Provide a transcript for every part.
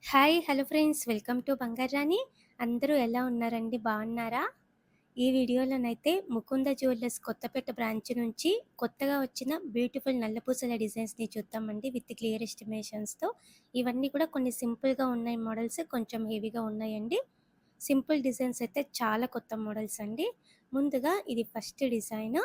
Hello friends. Welcome to Bangarani. అందరూ ఎలా ఉన్నారండి? బాగున్నారా? ఈ వీడియోలోనైతే ముకుంద జ్యువెల్లర్స్ కొత్తపేట బ్రాంచ్ నుంచి కొత్తగా వచ్చిన బ్యూటిఫుల్ నల్లపూసల డిజైన్స్‌ని చూద్దామండి విత్ క్లియర్ ఎస్టిమేషన్స్‌తో. ఇవన్నీ కూడా కొన్ని సింపుల్‌గా ఉన్నాయి మోడల్స్, కొంచెం హెవీగా ఉన్నాయండి. సింపుల్ డిజైన్స్ అయితే చాలా కొత్త మోడల్స్ అండి. ముందుగా ఇది ఫస్ట్ డిజైన్.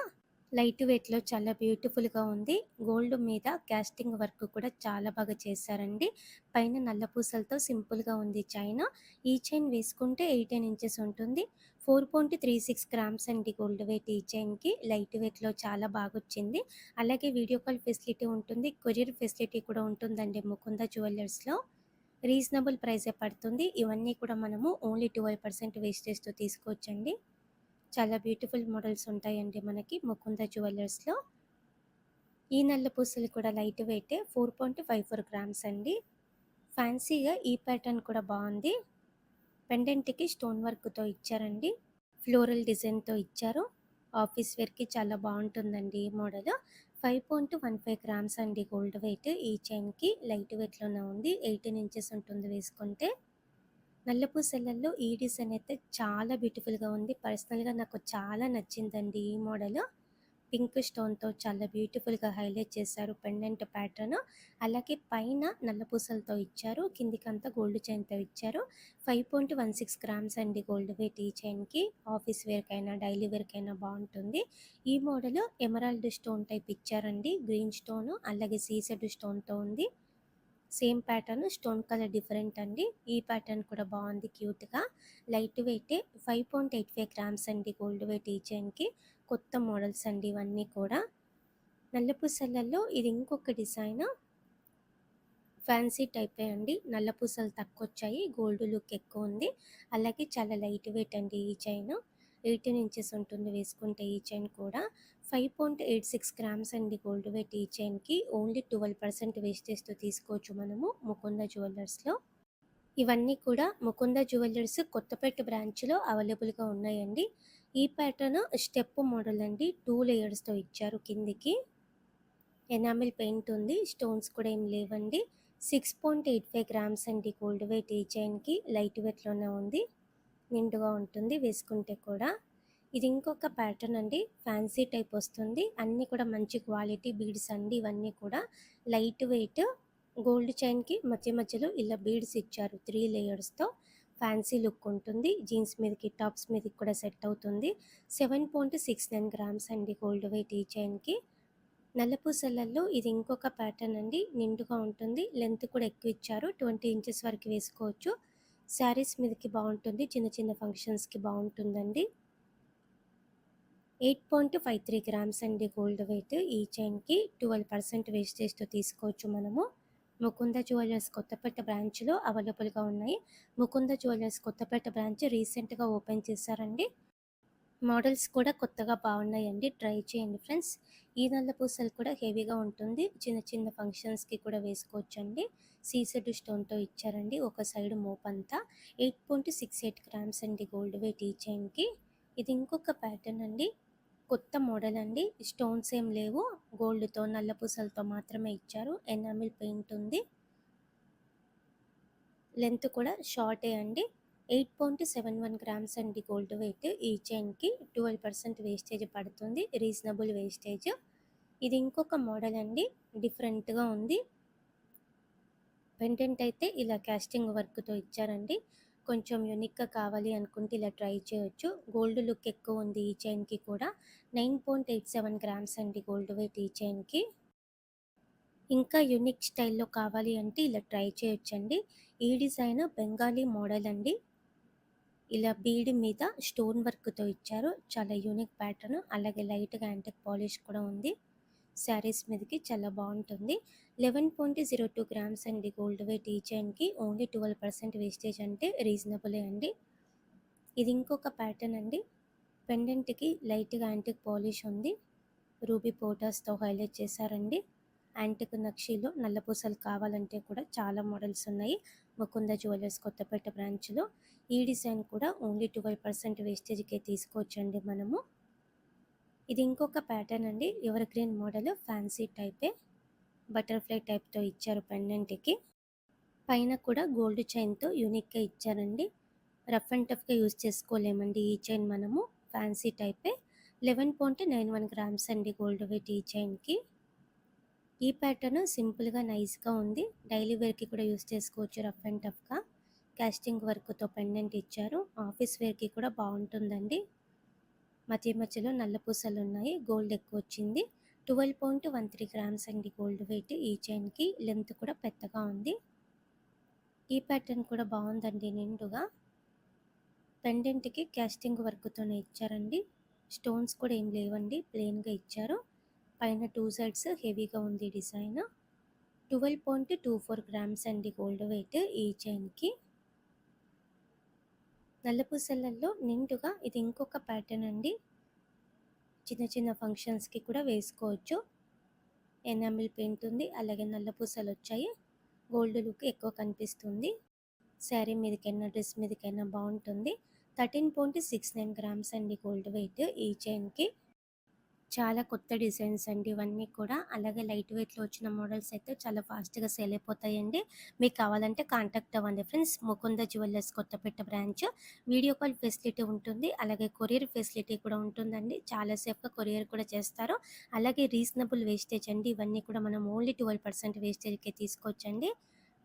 లైట్ వెయిట్‌లో చాలా బ్యూటిఫుల్‌గా ఉంది. గోల్డ్ మీద కాస్టింగ్ వర్క్ కూడా చాలా బాగా చేశారండి. పైన నల్ల పూసలతో సింపుల్‌గా ఉంది చైన్. ఈ చైన్ వేసుకుంటే 18 ఇంచెస్ ఉంటుంది. 4.36 గ్రామ్స్ అండి గోల్డ్ వెయిట్ ఈ చైన్‌కి. లైట్ వెయిట్‌లో చాలా బాగొచ్చింది. అలాగే వీడియో కాల్ ఫెసిలిటీ ఉంటుంది. కొరియర్ ఫెసిలిటీ కూడా ఉంటుందండి ముకుంద జ్యువెల్లర్స్‌లో. రీజనబుల్ ప్రైసే పడుతుంది. ఇవన్నీ కూడా మనము ఓన్లీ 12% వేస్టేజ్‌తో తీసుకోవచ్చండి. చాలా బ్యూటిఫుల్ మోడల్స్ ఉంటాయండి మనకి ముకుంద జ్యువెల్లర్స్‌లో. ఈ నల్ల పూసలు కూడా లైట్ వెయిటే, 4.54 గ్రామ్స్ అండి. ఫ్యాన్సీగా ఈ ప్యాటర్న్ కూడా బాగుంది. పెండెంట్‌కి స్టోన్ వర్క్‌తో ఇచ్చారండి. ఫ్లోరల్ డిజైన్‌తో ఇచ్చారు. ఆఫీస్ వేర్‌కి చాలా బాగుంటుందండి ఈ మోడల్. 5.15 గ్రామ్స్ అండి గోల్డ్ వెయిట్. ఈ చైన్‌కి లైట్ వెయిట్‌లోనే ఉంది. 18 ఇంచెస్ ఉంటుంది వేసుకుంటే. నల్ల పూసలలో ఈ డిజైన్ అయితే చాలా బ్యూటిఫుల్‌గా ఉంది. పర్సనల్‌గా నాకు చాలా నచ్చిందండి ఈ మోడల్. పింక్ స్టోన్‌తో చాలా బ్యూటిఫుల్‌గా హైలైట్ చేశారు పెండెంట్ ప్యాటర్న్. అలాగే పైన నల్ల పూసలతో ఇచ్చారు. కిందికంతా గోల్డ్ చైన్‌తో ఇచ్చారు. 5.16 గ్రామ్స్ అండి గోల్డ్ వెయిట్ ఈ చైన్‌కి. ఆఫీస్ వేర్‌కైనా, డైలీ వేర్‌కైనా బాగుంటుంది. ఈ మోడల్ ఎమరాల్డ్ స్టోన్ టైప్ ఇచ్చారండి. గ్రీన్ స్టోన్ అలాగే సీసెడ్ స్టోన్‌తో ఉంది. Same pattern, stone colour different అండి. ఈ ప్యాటర్న్ కూడా బాగుంది క్యూట్‌గా. లైట్ వెయిటే, 5.85 గ్రామ్స్ అండి గోల్డ్ వెయిట్ ఈ చైన్‌కి. కొత్త మోడల్స్ అండి ఇవన్నీ కూడా. నల్ల పూసలలో ఇది ఇంకొక డిజైన్. ఫ్యాన్సీ టైపే అండి. నల్ల పూసలు తక్కువొచ్చాయి. గోల్డ్ లుక్ ఎక్కువ ఉంది. అలాగే చాలా లైట్ వెయిట్ అండి ఈ చైన్. 18 ఇంచెస్ ఉంటుంది వేసుకుంటే ఈ చైన్ కూడా. 5.86 గ్రామ్స్ అండి గోల్డ్ వెయిట్ ఈ చైన్‌కి. ఓన్లీ 12% వేస్టేజ్‌తో తీసుకోవచ్చు మనము ముకుంద జ్యువెల్లర్స్‌లో. ఇవన్నీ కూడా ముకుంద జ్యువెల్లర్స్ కొత్తపేట బ్రాంచ్‌లో అవైలబుల్‌గా ఉన్నాయండి. ఈ ప్యాటర్న్ స్టెప్ మోడల్ అండి. 2 లేయర్స్‌తో ఇచ్చారు కిందికి. ఎనామిల్ పెయింట్ ఉంది. స్టోన్స్ కూడా ఏం లేవండి. 6.85 గ్రామ్స్ అండి గోల్డ్ వెయిట్ ఈ చైన్‌కి. లైట్ వెయిట్‌లోనే ఉంది. నిండుగా ఉంటుంది వేసుకుంటే కూడా. ఇది ఇంకొక ప్యాటర్న్ అండి. ఫ్యాన్సీ టైప్ వస్తుంది. అన్నీ కూడా మంచి క్వాలిటీ బీడ్స్ అండి ఇవన్నీ కూడా. లైట్ వెయిట్ గోల్డ్ చైన్‌కి మధ్య మధ్యలో ఇలా బీడ్స్ ఇచ్చారు 3 లేయర్స్‌తో. ఫ్యాన్సీ లుక్ ఉంటుంది. జీన్స్ మీదకి, టాప్స్ మీదకి కూడా సెట్ అవుతుంది. 7.69 గ్రామ్స్ అండి గోల్డ్ వెయిట్ ఈ చైన్‌కి. నల్లపూసలలో ఇది ఇంకొక ప్యాటర్న్ అండి. నిండుగా ఉంటుంది. లెంత్ కూడా ఎక్కువ ఇచ్చారు. 20 ఇంచెస్ వరకు వేసుకోవచ్చు. శారీస్ మీదకి బాగుంటుంది. చిన్న చిన్న ఫంక్షన్స్‌కి బాగుంటుందండి. 8.53 గ్రామ్స్ అండి గోల్డ్ వెయిట్ ఈ చైన్‌కి. 12% వేస్టేజ్‌తో తీసుకోవచ్చు మనము. ముకుంద జ్యువెల్లర్స్ కొత్తపేట బ్రాంచ్‌లో అవైలబుల్‌గా ఉన్నాయి. ముకుంద జ్యువెల్లర్స్ కొత్తపేట బ్రాంచ్ రీసెంట్‌గా ఓపెన్ చేశారండి. మోడల్స్ కూడా కొత్తగా బాగున్నాయండి. ట్రై చేయండి ఫ్రెండ్స్. ఈ నల్ల పూసలు కూడా హెవీగా ఉంటుంది. చిన్న చిన్న ఫంక్షన్స్‌కి కూడా వేసుకోవచ్చండి. సీసెడ్ స్టోన్‌తో ఇచ్చారండి. ఒక సైడ్ మోపంతా. 8.68 గ్రామ్స్ అండి గోల్డ్ వెయిట్ ఈ చైన్‌కి. ఇది ఇంకొక ప్యాటర్న్ అండి. కొత్త మోడల్ అండి. స్టోన్స్ ఏం లేవు. గోల్డ్‌తో నల్ల పూసలతో మాత్రమే ఇచ్చారు. ఎనామిల్ పెయింట్ ఉంది. లెంత్ కూడా షార్టే అండి. 8.71 గ్రామ్స్ అండి గోల్డ్ వెయిట్ ఈ చైన్‌కి. 12% వేస్టేజ్ పడుతుంది. Reasonable wastage. ఇది ఇంకొక మోడల్ అండి. డిఫరెంట్‌గా ఉంది. పెండెంట్ అయితే ఇలా కాస్టింగ్ వర్క్‌తో ఇచ్చారండి. కొంచెం యూనిక్‌గా కావాలి అనుకుంటే ఇలా ట్రై చేయొచ్చు. గోల్డ్ లుక్ ఎక్కువ ఉంది ఈ చైన్‌కి కూడా. 9.87 గ్రామ్స్ అండి గోల్డ్ వెయిట్ ఈ చైన్‌కి. ఇంకా యూనిక్ స్టైల్‌లో కావాలి అంటే ఇలా ట్రై చేయొచ్చండి. ఈ డిజైన్ బెంగాలీ మోడల్ అండి. ఇలా బీడ్ మీద స్టోన్ వర్క్‌తో ఇచ్చారు. చాలా యూనిక్ ప్యాటర్న్. అలాగే లైట్‌గా యాంటిక్ పాలిష్ కూడా ఉంది. శారీస్ మీదకి చాలా బాగుంటుంది. 11.02 గ్రామ్స్ అండి గోల్డ్ వెయిట్ ఈ చైన్‌కి. ఓన్లీ 12% వేస్టేజ్ అంటే రీజనబులే అండి. ఇది ఇంకొక ప్యాటర్న్ అండి. పెండెంట్‌కి లైట్‌గా యాంటిక్ పాలిష్ ఉంది. రూబీ పోటాస్‌తో హైలైట్ చేశారండి. యాంటిక్ నక్షీలో నల్లపూసలు కావాలంటే కూడా చాలా మోడల్స్ ఉన్నాయి. ముకుంద జ్యువెల్లర్స్ కొత్తపేట బ్రాంచ్‌లో. ఈ డిజైన్ కూడా ఓన్లీ 12% వేస్టేజ్‌కే తీసుకోవచ్చండి మనము. ఇది ఇంకొక ప్యాటర్న్ అండి. ఎవర్ గ్రీన్ మోడల్ ఫ్యాన్సీ టైపే. బటర్‌ఫ్లై టైప్‌తో ఇచ్చారు పెండెంట్‌కి. పైన కూడా గోల్డ్ చైన్‌తో యూనిక్‌గా ఇచ్చారండి. రఫ్ అండ్ టఫ్‌గా యూజ్ చేసుకోలేమండి ఈ చైన్ మనము. ఫ్యాన్సీ టైపే. 11.91 గ్రామ్స్ అండి గోల్డ్ వెయిట్ ఈ చైన్‌కి. ఈ ప్యాటర్న్ సింపుల్‌గా నైస్‌గా ఉంది. డైలీ వేర్‌కి కూడా యూజ్ చేసుకోవచ్చు రఫ్ అండ్ టఫ్‌గా. కాస్టింగ్ వర్క్‌తో పెండెంట్ ఇచ్చారు. ఆఫీస్ వేర్‌కి కూడా బావుంటుందండి. మధ్య మధ్యలో నల్ల పూసలున్నాయి. గోల్డ్ ఎక్కువొచ్చింది. 12.13 గ్రామ్స్ అండి గోల్డ్ వెయిట్ ఈ చైన్‌కి. లెంత్ కూడా పెద్దగా ఉంది. ఈ ప్యాటర్న్ కూడా బావుందండి నిండుగా. పెండెంట్‌కి కాస్టింగ్ వర్క్‌తోనే ఇచ్చారండి. స్టోన్స్ కూడా ఏం లేవండి. ప్లెయిన్‌గా ఇచ్చారు. పైన 2 సైడ్స్ హెవీగా ఉంది డిజైన్. 12.24 గ్రామ్స్ అండి గోల్డ్ వెయిట్ ఈ చైన్‌కి. నల్ల పూసలలో నిండుగా ఇది ఇంకొక ప్యాటర్న్ అండి. చిన్న చిన్న ఫంక్షన్స్‌కి కూడా వేసుకోవచ్చు. ఎనామిల్ పెయింట్ ఉంది. అలాగే నల్ల పూసలొచ్చాయి. గోల్డ్ లుక్ ఎక్కువ కనిపిస్తుంది. శారీ మీదకైనా, డ్రెస్ మీదకైనా బావుంటుంది. 13.69 గ్రామ్స్ అండి గోల్డ్ వెయిట్ ఈ చైన్‌కి. చాలా కొత్త డిజైన్స్ అండి ఇవన్నీ కూడా. అలాగే లైట్ వెయిట్‌లో వచ్చిన మోడల్స్ అయితే చాలా ఫాస్ట్‌గా సేల్ అయిపోతాయండి. మీకు కావాలంటే కాంటాక్ట్ అవ్వండి friends. Mukunda jewellers Kothapeta branch. Video call facility ఉంటుంది. అలాగే కొరియర్ ఫెసిలిటీ కూడా ఉంటుందండి. చాలా సేఫ్‌గా కొరియర్ కూడా చేస్తారు. అలాగే రీజనబుల్ వేస్టేజ్ అండి. ఇవన్నీ కూడా మనం ఓన్లీ 12% వేస్టేజ్‌కే తీసుకోవచ్చండి.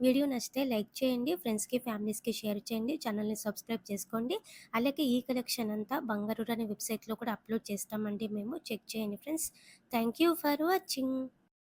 వీడియో నచ్చితే లైక్ చేయండి. ఫ్రెండ్స్‌కి, ఫ్యామిలీస్‌కి షేర్ చేయండి. ఛానల్‌ని సబ్స్క్రైబ్ చేసుకోండి. అలాగే ఈ కలెక్షన్ అంతా బంగారు అనే వెబ్‌సైట్‌లో కూడా అప్‌లోడ్ చేస్తామండి మేము. చెక్ చేయండి friends. Thank you for watching.